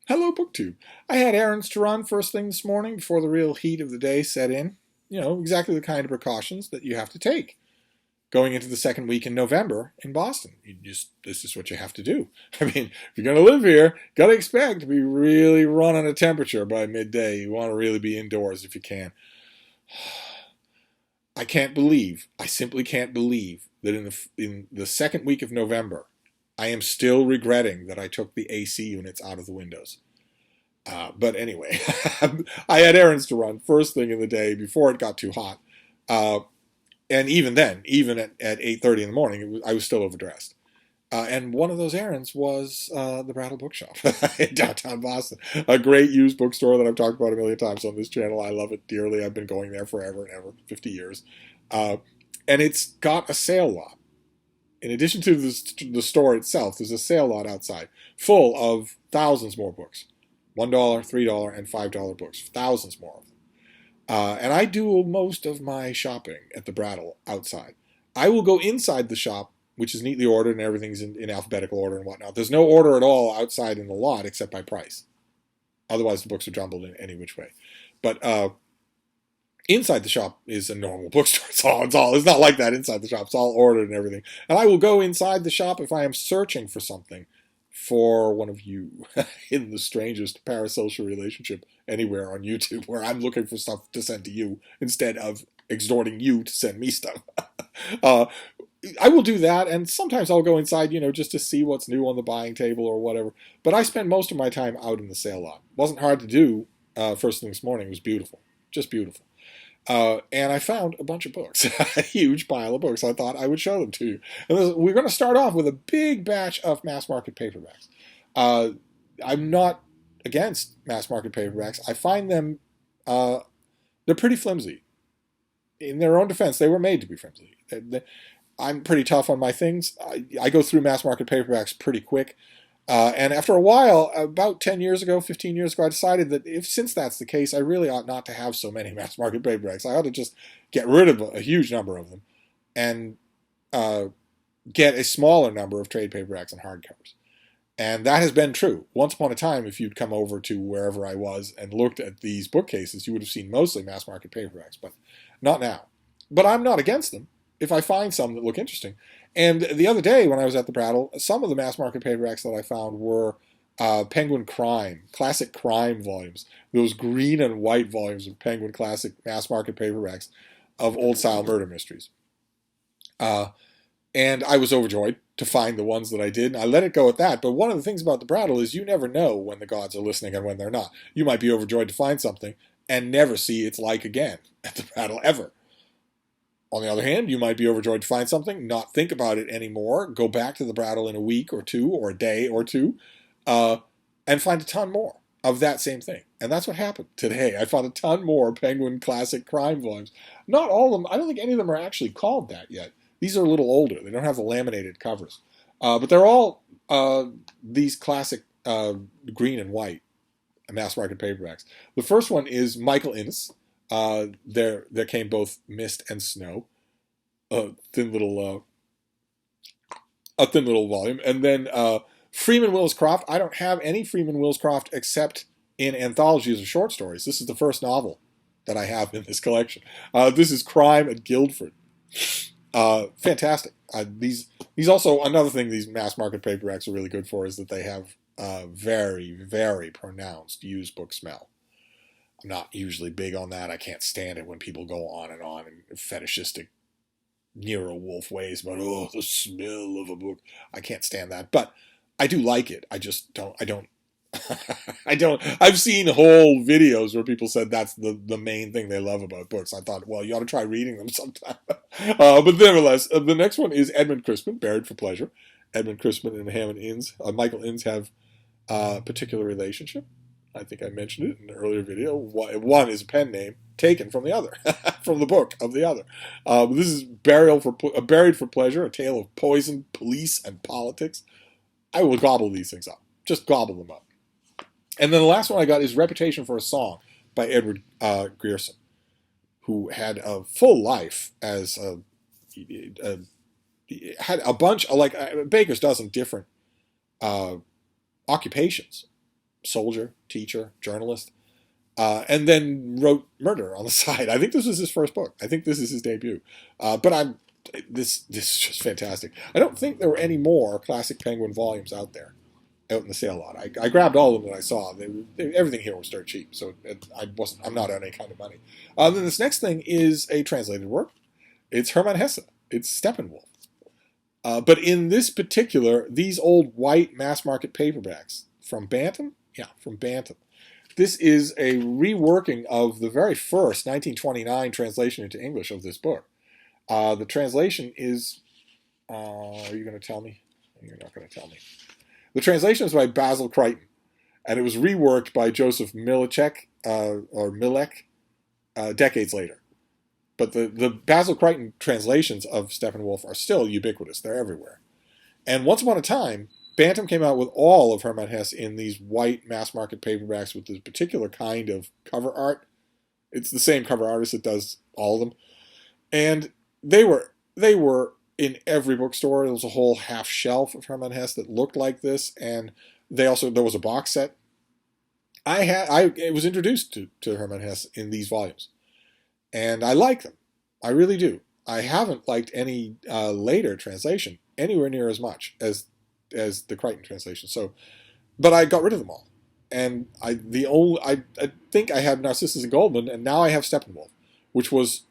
Hello, BookTube. I had errands to run first thing this morning before the real heat of the day set in. You know, exactly the kind of precautions that you have to take. Going into the second week in November in Boston. This is what you have to do. I mean, if you're going to live here, got to expect to be really running a temperature by midday. You want to really be indoors if you can. I simply can't believe that in the second week of November, I am still regretting that I took the AC units out of the windows. But anyway, I had errands to run first thing in the day before it got too hot. And even then, even at 8:30 in the morning, I was still overdressed. And one of those errands was the Brattle Bookshop in downtown Boston, a great used bookstore that I've talked about a million times on this channel. I love it dearly. I've been going there forever and ever, 50 years. Uh, and it's got a sale lot. In addition to the store itself, there's a sale lot outside full of thousands more books. $1, $3, and $5 books. Thousands more of them. And I do most of my shopping at the Brattle outside. I will go inside the shop, which is neatly ordered and everything's in alphabetical order and whatnot. There's no order at all outside in the lot except by price. Otherwise, the books are jumbled in any which way. But inside the shop is a normal bookstore. It's not like that inside the shop. It's all ordered and everything. And I will go inside the shop if I am searching for something for one of you in the strangest parasocial relationship anywhere on YouTube, where I'm looking for stuff to send to you instead of exhorting you to send me stuff. uh, I will do that, and sometimes I'll go inside, just to see what's new on the buying table or whatever. But I spend most of my time out in the sale lot. It wasn't hard to do first thing this morning. It was beautiful. Just beautiful. And I found a bunch of books, a huge pile of books. I thought I would show them to you. And we're going to start off with a big batch of mass market paperbacks. I'm not against mass market paperbacks. I find them, they're pretty flimsy. In their own defense, they were made to be flimsy. I'm pretty tough on my things. I go through mass market paperbacks pretty quick. And after a while, about 10 years ago, 15 years ago, I decided that since that's the case, I really ought not to have so many mass market paperbacks. I ought to just get rid of a huge number of them and get a smaller number of trade paperbacks and hardcovers. And that has been true. Once upon a time, if you'd come over to wherever I was and looked at these bookcases, you would have seen mostly mass market paperbacks, but not now. But I'm not against them if I find some that look interesting. And the other day when I was at the Brattle, some of the mass market paperbacks that I found were Penguin Crime, classic crime volumes. Those green and white volumes of Penguin classic mass market paperbacks of old-style murder mysteries. And I was overjoyed to find the ones that I did, and I let it go at that. But one of the things about the Brattle is you never know when the gods are listening and when they're not. You might be overjoyed to find something and never see its like again at the Brattle, ever. On the other hand, you might be overjoyed to find something, not think about it anymore, go back to the Brattle in a week or two, or a day or two, and find a ton more of that same thing. And that's what happened today. I found a ton more Penguin Classic Crime volumes. Not all of them, I don't think any of them are actually called that yet. These are a little older. They don't have the laminated covers. But they're all these classic green and white mass market paperbacks. The first one is Michael Innes. There came both Mist and Snow, a thin little volume, and then Freeman Wills-Croft. I don't have any Freeman Wills-Croft except in anthologies of short stories. This is the first novel that I have in this collection. This is Crime at Guildford. Fantastic. These also, another thing these mass market paperbacks are really good for is that they have very, very pronounced used book smell. I'm not usually big on that. I can't stand it when people go on in fetishistic Nero Wolf ways about, oh, the smell of a book. I can't stand that. But I do like it. I just don't, I've seen whole videos where people said that's the main thing they love about books. I thought, well, you ought to try reading them sometime. But nevertheless, the next one is Edmund Crispin, Buried for Pleasure. Edmund Crispin and Michael Innes have a particular relationship. I think I mentioned it in an earlier video. One is a pen name taken from the other, from the book of the other. This is Buried for Pleasure, a tale of poison, police, and politics. I will gobble these things up. Just gobble them up. And then the last one I got is Reputation for a Song by Edward Grierson, who had a full life as had a bunch, like a baker's dozen different occupations. soldier, teacher, journalist, and then wrote murder on the side. I think this was his first book. I think this is his debut. But this is just fantastic. I don't think there were any more classic Penguin volumes out there, out in the sale lot. I grabbed all of them that I saw. Everything here was dirt cheap, so I'm not on any kind of money. Then this next thing is a translated work. It's Herman Hesse. It's Steppenwolf. But in this particular, these old white mass market paperbacks from Bantam, from Bantam. This is a reworking of the very first 1929 translation into English of this book. The translation is, are you going to tell me? You're not going to tell me. The translation is by Basil Crichton, and it was reworked by Joseph Milek, decades later. But the Basil Crichton translations of Steppenwolf are still ubiquitous. They're everywhere. And once upon a time, Bantam came out with all of Hermann Hesse in these white mass-market paperbacks with this particular kind of cover art. It's the same cover artist that does all of them. And they were in every bookstore. There was a whole half shelf of Hermann Hesse that looked like this. And there was a box set. I was introduced to Hermann Hesse in these volumes. And I like them. I really do. I haven't liked any later translation anywhere near as much as the Crichton translation. But I got rid of them all. And I think I had Narcissus and Goldman, and now I have Steppenwolf, which was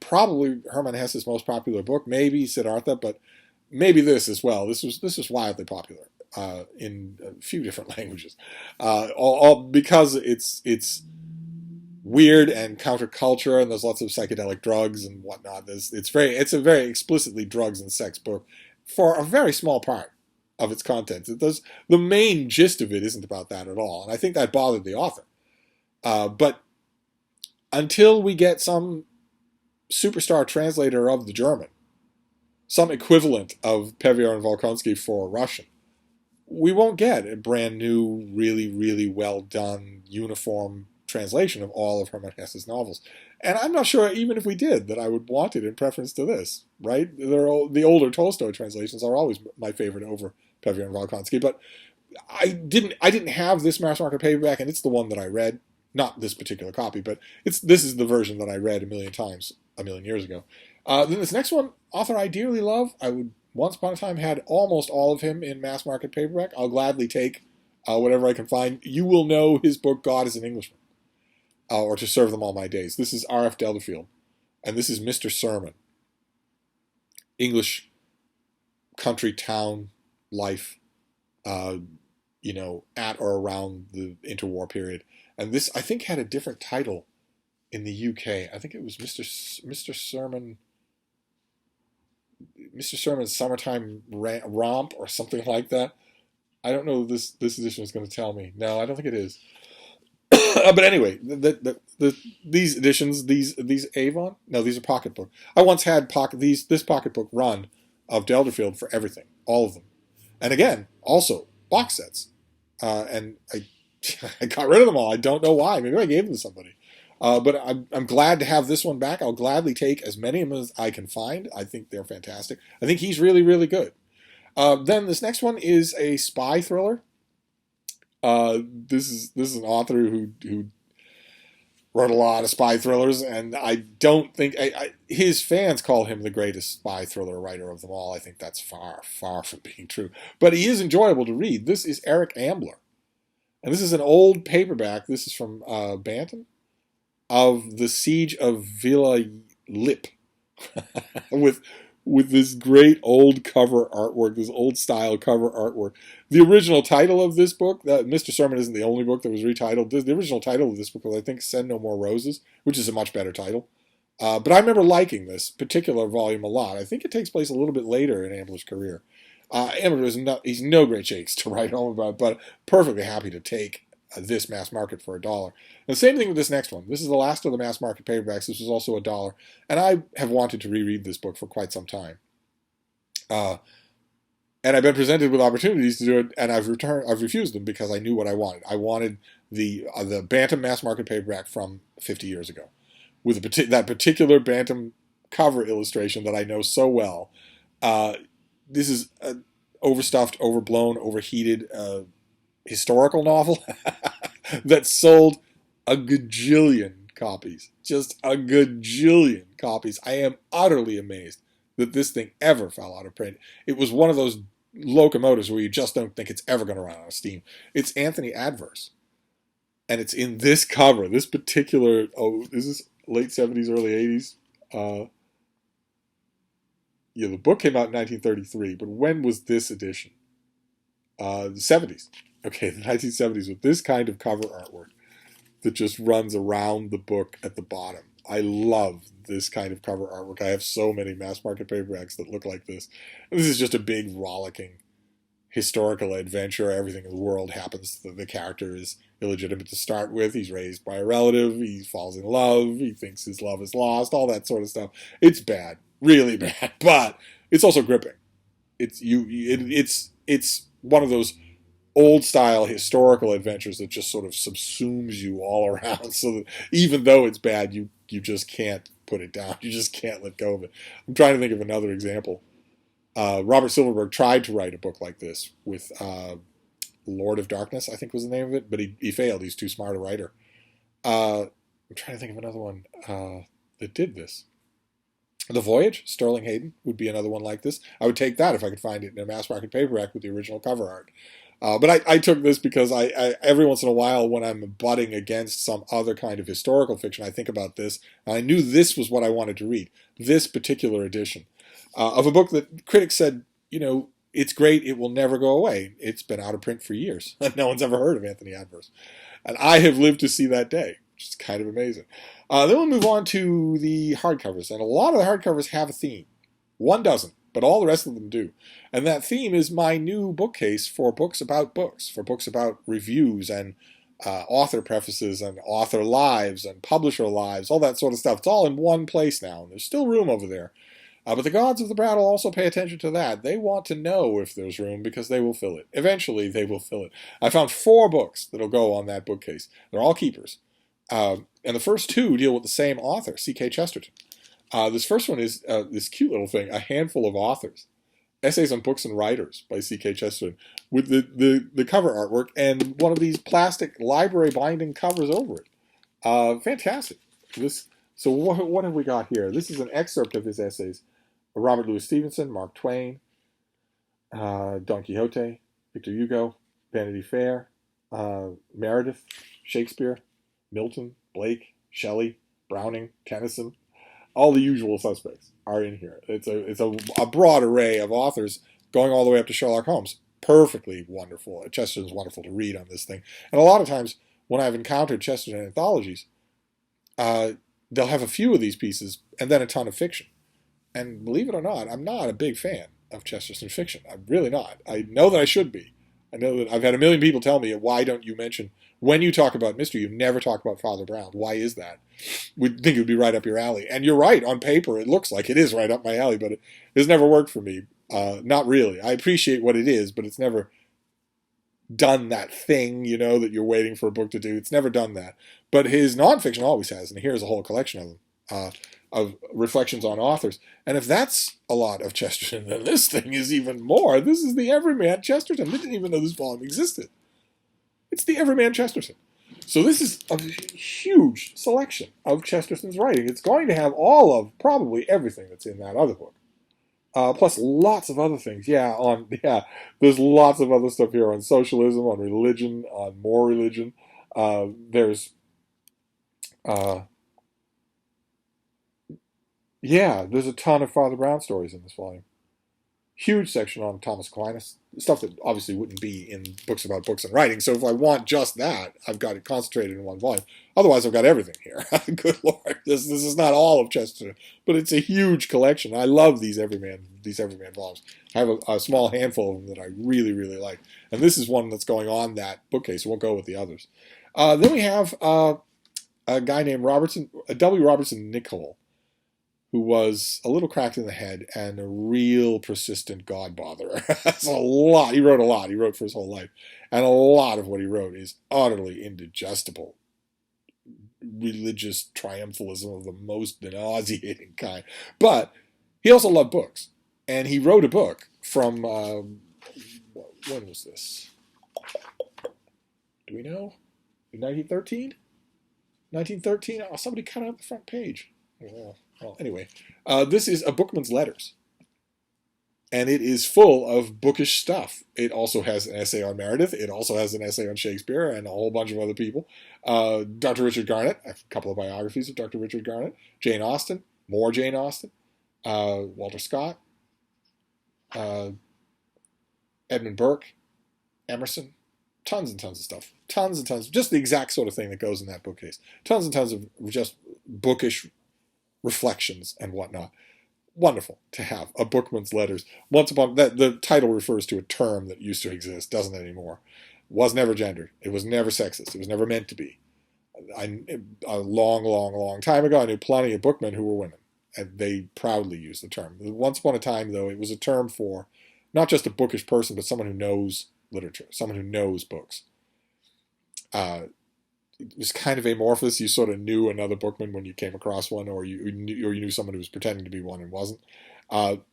probably Hermann Hesse's most popular book, maybe Siddhartha, but maybe this as well. This was wildly popular in a few different languages, all because it's weird and counterculture, and there's lots of psychedelic drugs and whatnot. It's a very explicitly drugs and sex book for a very small part of its content. The main gist of it isn't about that at all, and I think that bothered the author. But until we get some superstar translator of the German, some equivalent of Peviar and Volkonsky for Russian, we won't get a brand new, really, really well done, uniform translation of all of Hermann Hesse's novels. And I'm not sure, even if we did, that I would want it in preference to this, right? The older Tolstoy translations are always my favorite over Peviar and Volkonsky, but I didn't have this mass market paperback, and it's the one that I read. Not this particular copy, but this is the version that I read a million times a million years ago. Then this next one, author I dearly love. I would once upon a time had almost all of him in mass market paperback. I'll gladly take whatever I can find. You will know his book God is an Englishman, or To Serve Them All My Days. This is R.F. Delderfield, and this is Mr. Sermon. English country town life, at or around the interwar period. And this, I think, had a different title in the UK. I think it was Mr. Sermon's Summertime Romp or something like that. I don't know if this edition is going to tell me. No, I don't think it is. But anyway, these editions, these Avon, no, these are pocketbook. I once had this pocketbook run of Delderfield for everything, all of them, and again, also box sets. And I got rid of them all. I don't know why. Maybe I gave them to somebody. But I'm glad to have this one back. I'll gladly take as many of them as I can find. I think they're fantastic. I think he's really, really good. Then this next one is a spy thriller. This is an author who wrote a lot of spy thrillers, and I don't think his fans call him the greatest spy thriller writer of them all. I think that's far, far from being true. But he is enjoyable to read. This is Eric Ambler, and this is an old paperback. This is from Bantam, of the Siege of Villa Lip, with this great old cover artwork, this old style cover artwork. The original title of this book, Mr. Sermon isn't the only book that was retitled. The original title of this book was, I think, Send No More Roses, which is a much better title. But I remember liking this particular volume a lot. I think it takes place a little bit later in Ambler's career. Ambler he's no great shakes to write home about, but perfectly happy to take this mass market for $1. And the same thing with this next one. This is the last of the mass market paperbacks. This was also $1. And I have wanted to reread this book for quite some time. And I've been presented with opportunities to do it, and I've refused them because I knew what I wanted. I wanted the Bantam mass market paperback from 50 years ago, with that particular Bantam cover illustration that I know so well. This is overstuffed, overblown, overheated. historical novel that sold a gajillion copies. Just a gajillion copies. I am utterly amazed that this thing ever fell out of print. It was one of those locomotives where you just don't think it's ever going to run out of steam. It's Anthony Adverse. And it's in this cover, this particular, is this late 70s, early 80s? The book came out in 1933, but when was this edition? The 70s. Okay, the 1970s with this kind of cover artwork that just runs around the book at the bottom. I love this kind of cover artwork. I have so many mass market paperbacks that look like this. And this is just a big, rollicking historical adventure. Everything in the world happens. The character is illegitimate to start with. He's raised by a relative. He falls in love. He thinks his love is lost. All that sort of stuff. It's bad, really bad, but it's also gripping. It's one of those old style historical adventures that just sort of subsumes you all around. So that even though it's bad, you just can't put it down. You just can't let go of it. I'm trying to think of another example. Robert Silverberg tried to write a book like this with Lord of Darkness, I think was the name of it, but he failed. He's too smart a writer. I'm trying to think of another one that did this. The Voyage, Sterling Hayden, would be another one like this. I would take that if I could find it in a mass market paperback with the original cover art. But I took this because I every once in a while when I'm butting against some other kind of historical fiction, I think about this. And I knew this was what I wanted to read, this particular edition of a book that critics said, it's great, it will never go away. It's been out of print for years. No one's ever heard of Anthony Adverse. And I have lived to see that day, which is kind of amazing. Then we'll move on to the hardcovers. And a lot of the hardcovers have a theme. One doesn't, but all the rest of them do. And that theme is my new bookcase for books about books, for books about reviews and author prefaces and author lives and publisher lives, all that sort of stuff. It's all in one place now, and there's still room over there. But the gods of the Brattle also pay attention to that. They want to know if there's room because they will fill it. Eventually, they will fill it. I found 4 books that'll go on that bookcase. They're all keepers. And the first 2 deal with the same author, C.K. Chesterton. This first one is this cute little thing, A Handful of Authors. Essays on Books and Writers by C.K. Chesterton, with the cover artwork and one of these plastic library binding covers over it. Fantastic. So what have we got here? This is an excerpt of his essays. Robert Louis Stevenson, Mark Twain, Don Quixote, Victor Hugo, Vanity Fair, Meredith, Shakespeare, Milton, Blake, Shelley, Browning, Tennyson. All the usual suspects are in here. It's a broad array of authors going all the way up to Sherlock Holmes. Perfectly wonderful. Chesterton's wonderful to read on this thing. And a lot of times when I've encountered Chesterton anthologies, they'll have a few of these pieces and then a ton of fiction. And believe it or not, I'm not a big fan of Chesterton fiction. I'm really not. I know that I should be. I know that I've had a million people tell me, why don't you mention, when you talk about mystery, you never talk about Father Brown. Why is that? We'd think it would be right up your alley. And you're right, on paper it looks like it is right up my alley, but it has never worked for me. Not really. I appreciate what it is, but it's never done that thing, that you're waiting for a book to do. It's never done that. But his nonfiction always has, and here's a whole collection of them. Of reflections on authors. And if that's a lot of Chesterton, then this thing is even more. This is the Everyman Chesterton. I didn't even know this volume existed. It's the Everyman Chesterton. So this is a huge selection of Chesterton's writing. It's going to have all of probably everything that's in that other book. Plus lots of other things. There's lots of other stuff here on socialism, on religion, on more religion. There's a ton of Father Brown stories in this volume. Huge section on Thomas Aquinas, stuff that obviously wouldn't be in books about books and writing. So if I want just that, I've got it concentrated in one volume. Otherwise, I've got everything here. Good Lord, this is not all of Chesterton, but it's a huge collection. I love these Everyman volumes. I have a small handful of them that I really, really like, and this is one that's going on that bookcase. It won't go with the others. Then we have a guy named W. Robertson Nicoll, who was a little cracked in the head and a real persistent God-botherer. That's a lot. He wrote a lot. He wrote for his whole life. And a lot of what he wrote is utterly indigestible. Religious triumphalism of the most nauseating kind. But he also loved books. And he wrote a book from, when was this? Do we know? 1913? 1913? Oh, somebody cut out the front page. Well, anyway. This is A Bookman's Letters. And it is full of bookish stuff. It also has an essay on Meredith. It also has an essay on Shakespeare and a whole bunch of other people. Dr. Richard Garnett, a couple of biographies of Dr. Richard Garnett. Jane Austen, more Jane Austen. Walter Scott. Edmund Burke. Emerson. Tons and tons of stuff. Tons and tons. Just the exact sort of thing that goes in that bookcase. Tons and tons of just bookish reflections and whatnot. Wonderful to have. A Bookman's Letters. Once upon that, the title refers to a term that used to exist, doesn't anymore. Was never gendered. It was never sexist. It was never meant to be. A long time ago, I knew plenty of bookmen who were women, and they proudly used the term. Once upon a time, though, it was a term for not just a bookish person, but someone who knows literature, someone who knows books. It was kind of amorphous. You sort of knew another bookman when you came across one, or you knew someone who was pretending to be one and wasn't.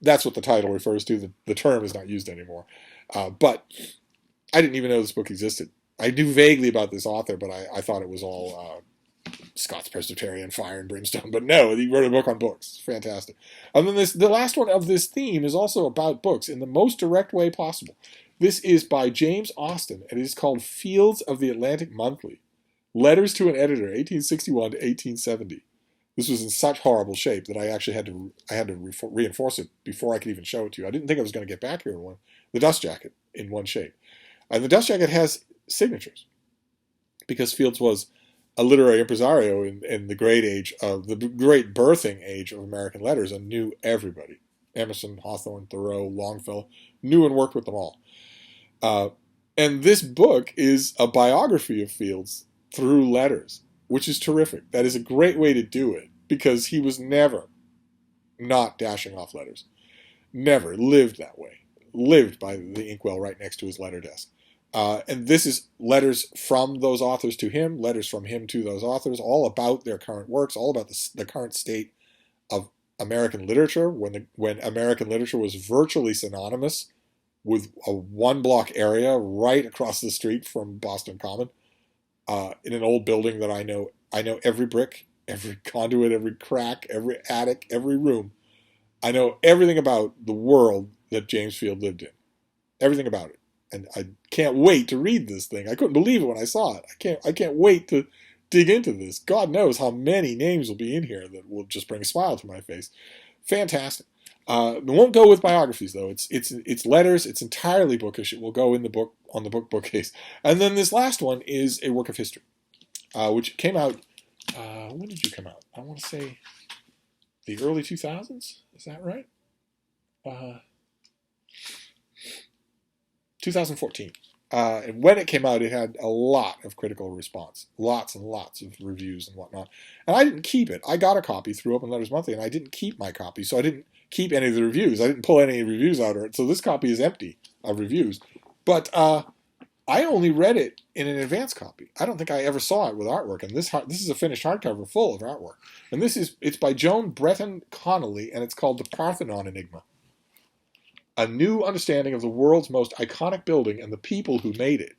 That's what the title refers to. The term is not used anymore. But I didn't even know this book existed. I knew vaguely about this author, but I thought it was all Scots Presbyterian, fire and brimstone. But no, he wrote a book on books. It's fantastic. And then the last one of this theme is also about books in the most direct way possible. This is by James Austen, and it is called Fields of the Atlantic Monthly. Letters to an Editor, 1861 to 1870. This was in such horrible shape that I actually had to reinforce it before I could even show it to you. I didn't think I was going to get back here in one. The dust jacket in one shape. And the dust jacket has signatures because Fields was a literary impresario in the great age of the great birthing age of American letters and knew everybody. Emerson, Hawthorne, Thoreau, Longfellow, knew and worked with them all. And this book is a biography of Fields through letters, which is terrific. That is a great way to do it because he was never not dashing off letters. Never lived that way. Lived by the inkwell right next to his letter desk. And this is letters from those authors to him, letters from him to those authors, all about their current works, all about the current state of American literature, when American literature was virtually synonymous with a one-block area right across the street from Boston Common, in an old building that I know every brick, every conduit, every crack, every attic, every room. I know everything about the world that James Field lived in. Everything about it. And I can't wait to read this thing. I couldn't believe it when I saw it. I can't wait to dig into this. God knows how many names will be in here that will just bring a smile to my face. Fantastic. It won't go with biographies though. It's letters. It's entirely bookish. It will go in the book on the bookcase. And then this last one is a work of history, which came out. When did you come out? I want to say the early 2000s. Is that right? 2014. And when it came out, it had a lot of critical response. Lots and lots of reviews and whatnot. And I didn't keep it. I got a copy through Open Letters Monthly, and I didn't keep my copy, so I didn't keep any of the reviews. I didn't pull any reviews out of it. So this copy is empty of reviews. But I only read it in an advance copy. I don't think I ever saw it with artwork. And this is a finished hardcover full of artwork. And it's by Joan Breton Connolly, and it's called The Parthenon Enigma. A new understanding of the world's most iconic building and the people who made it.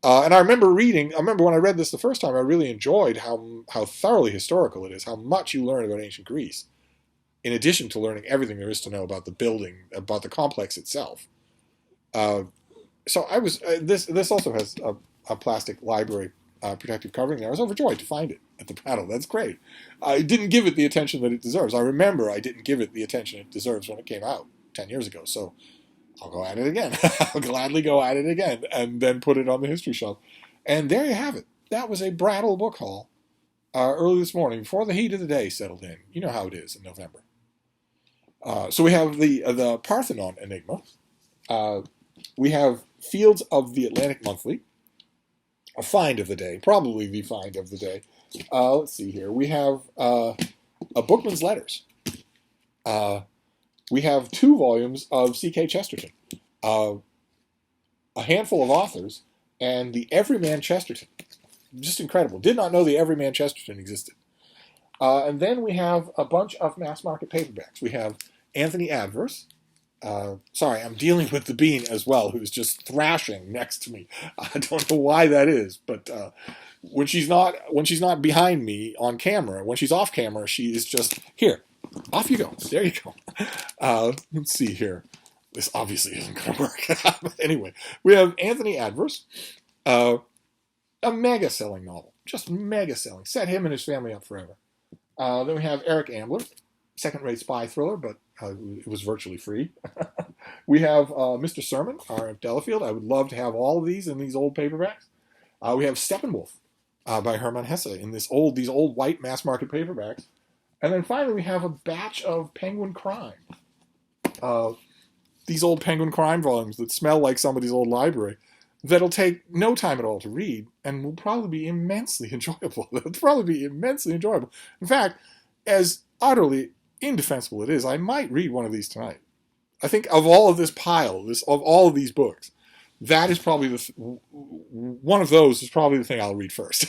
And I remember when I read this the first time, I really enjoyed how thoroughly historical it is, how much you learn about ancient Greece, in addition to learning everything there is to know about the building, about the complex itself. So I was this also has a plastic library protective covering there. I was overjoyed to find it at the Brattle. That's great. I didn't give it the attention that it deserves. I remember I didn't give it the attention it deserves when it came out 10 years ago. So I'll go at it again. I'll gladly go at it again and then put it on the history shelf. And there you have it. That was a Brattle book haul early this morning before the heat of the day settled in. You know how it is in November. So we have the Parthenon Enigma. We have Fields of the Atlantic Monthly. A find of the day. Probably the find of the day. Let's see here. We have A Bookman's Letters. We have 2 volumes of C.K. Chesterton. A handful of authors. And the Everyman Chesterton. Just incredible. Did not know the Everyman Chesterton existed. And then we have a bunch of mass market paperbacks. We have Anthony Adverse, Sorry, I'm dealing with the bean as well, who's just thrashing next to me. I don't know why that is, but when she's not behind me on camera, when she's off camera, she is just here. Off you go. There you go. Let's see here. This obviously isn't going to work. But anyway, we have Anthony Adverse, a mega selling novel, just mega selling. Set him and his family up forever. Then we have Eric Ambler, second-rate spy thriller, but it was virtually free. We have Mr. Sermon, R.F. Delafield. I would love to have all of these in these old paperbacks. We have Steppenwolf by Herman Hesse in these old white mass-market paperbacks. And then finally we have a batch of Penguin Crime. These old Penguin Crime volumes that smell like somebody's old library that'll take no time at all to read and will probably be immensely enjoyable. They'll probably be immensely enjoyable. In fact, as utterly indefensible it is, I might read one of these tonight. I think of all of this pile, of all of these books, that is probably one of those is probably the thing I'll read first,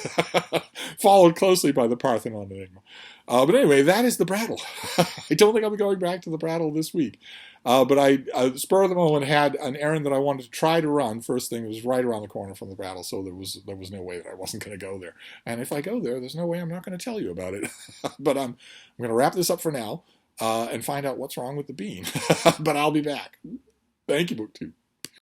followed closely by the Parthenon Enigma. But anyway, that is the Brattle. I don't think I'll be going back to the Brattle this week. But I spur of the moment, had an errand that I wanted to try to run. First thing, it was right around the corner from the Brattle, so there was no way that I wasn't going to go there. And if I go there, there's no way I'm not going to tell you about it. But I'm going to wrap this up for now and find out what's wrong with the bean. But I'll be back. Thank you, BookTube.